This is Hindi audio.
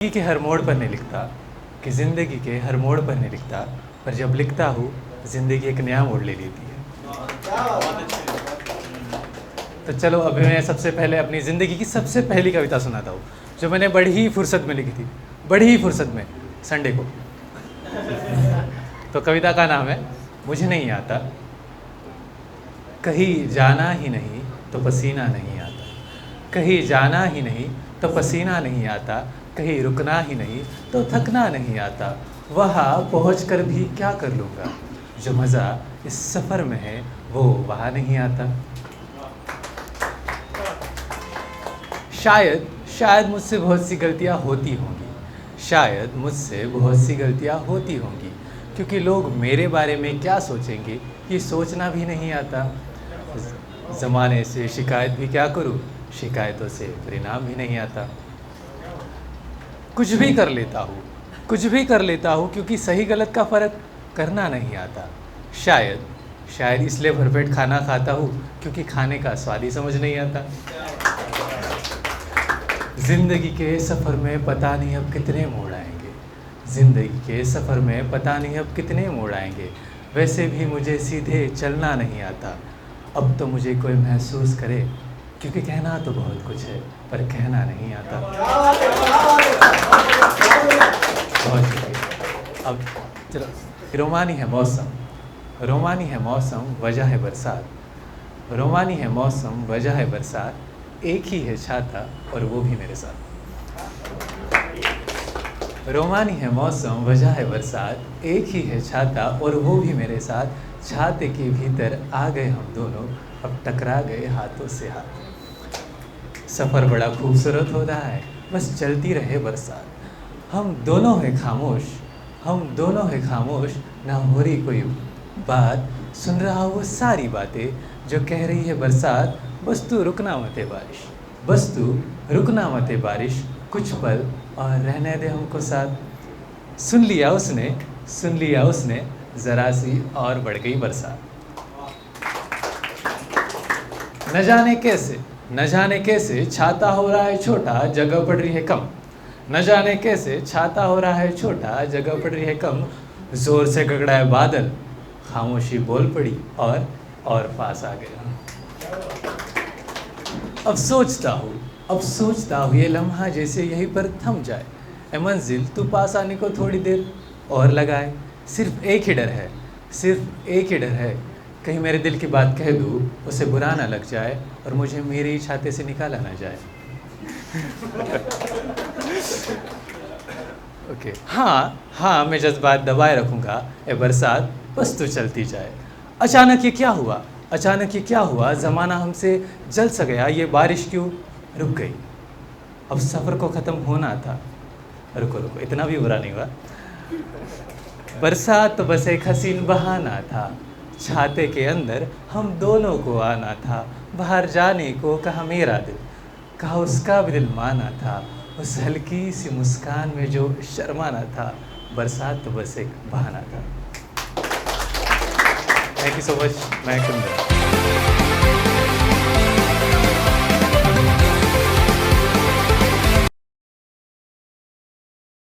ज़िंदगी के हर मोड़ पर नहीं लिखता कि ज़िंदगी के हर मोड़ पर नहीं लिखता, पर जब लिखता हूँ ज़िंदगी एक नया मोड़ ले लेती है। तो चलो अभी मैं सबसे पहले अपनी ज़िंदगी की सबसे पहली कविता सुनाता हूँ, जो मैंने बड़ी ही फुर्सत में लिखी थी, बड़ी ही फुर्सत में, संडे को। तो कविता का नाम है मुझे नहीं आता, कहीं जाना ही नहीं तो पसीना नहीं आता, कहीं जाना ही नहीं तो पसीना नहीं आता, कहीं रुकना ही नहीं तो थकना नहीं आता, वहाँ पहुँचकर भी क्या कर लूँगा, जो मज़ा इस सफ़र में है वो वहाँ नहीं आता। शायद मुझसे बहुत सी गलतियाँ होती होंगी, शायद मुझसे बहुत सी गलतियाँ होती होंगी, क्योंकि लोग मेरे बारे में क्या सोचेंगे ये सोचना भी नहीं आता। ज़माने से शिकायत भी क्या करूं, शिकायतों से परिणाम भी नहीं आता। कुछ भी कर लेता हूँ क्योंकि सही गलत का फ़र्क करना नहीं आता। शायद इसलिए भरपेट खाना खाता हूँ क्योंकि खाने का स्वाद ही समझ नहीं आता। ज़िंदगी के सफ़र में पता नहीं अब कितने मोड़ आएंगे, ज़िंदगी के सफ़र में पता नहीं अब कितने मोड़ आएंगे, वैसे भी मुझे सीधे चलना नहीं आता। अब तो मुझे कोई महसूस करे, क्योंकि कहना तो बहुत कुछ है पर कहना नहीं आता। बहुत शुक्रिया। अब चलो, रोमानी है मौसम वजह है बरसात, रोमानी है मौसम वजह है बरसात, एक ही है छाता और वो भी मेरे साथ। रोमानी है मौसम वजह है बरसात, एक ही है छाता और वो भी मेरे साथ, छाते के भीतर आ गए हम दोनों, अब टकरा गए हाथों से हाथ। सफ़र बड़ा खूबसूरत हो रहा है, बस चलती रहे बरसात, हम दोनों हैं खामोश, ना हो रही कोई बात, सुन रहा वो सारी बातें जो कह रही है बरसात, बस तू रुकना मत बारिश, कुछ पल और रहने दे हमको साथ। सुन लिया उसने ज़रा सी और बढ़ गई बरसात। न जाने कैसे छाता हो रहा है छोटा, जगह पड़ रही है कम, न जाने कैसे छाता हो रहा है छोटा, जगह पड़ रही है कम, ज़ोर से गगड़ाए बादल, खामोशी बोल पड़ी और पास आ गया। अब सोचता हूँ ये लम्हा जैसे यहीं पर थम जाए, ए मंजिल तू पास आने को थोड़ी देर और लगाए। सिर्फ एक ही डर है, कहीं मेरे दिल की बात कह दूँ, उसे बुरा ना लग जाए और मुझे मेरे ही छाते से निकाला ना जाए। ओके, हाँ मैं जज्बात दबाए रखूँगा, ए बरसात बस तू चलती जाए। अचानक ये क्या हुआ, ज़माना हमसे जल सा गया, ये बारिश क्यों रुक गई। अब सफ़र को ख़त्म होना था, रुको इतना भी बुरा नहीं हुआ। बरसात तो बस एक हसीन बहाना था, छाते के अंदर हम दोनों को आना था, बाहर जाने को कहा मेरा दिल, कहा उसका भी दिल माना था, उस हल्की सी मुस्कान में जो शर्माना था, बरसात तो बस एक बहाना था। Thank you so much. मैं कुंदन।